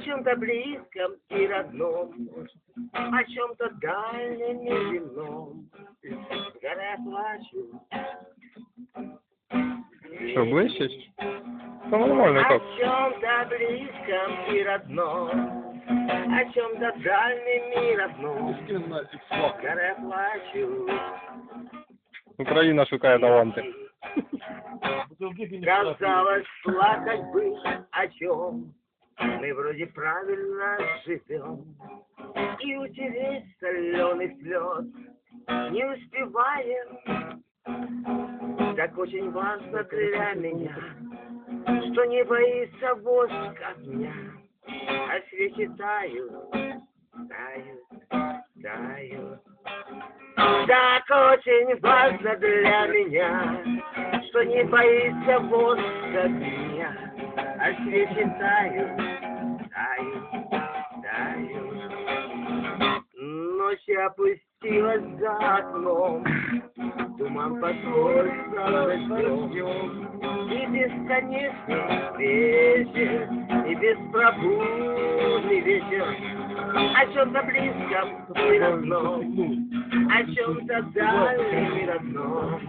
чем-то близком и родном, о чем-то дальнем и земном. В горах плачу. Что, блещешь? Да нормально О как. чем-то близком и родном, о чем-то дальнем и родном. В горах плачу. Україна шукає таланти. Казалось, плакать бы о чем. Мы вроде правильно живем. И утереть соленых слез не успеваем. Так очень важно для меня, что не боится воск огня, а свечи тают, тают, тают. Так очень важно для меня, что не боится воск огня, а свечи тают, тают, тают. Ночь опустилась за окном, туман послышал дождем, и бесконечный вечер, и беспробудный вечер, о чем-то близком и родном, о чем-то дальнем и родном.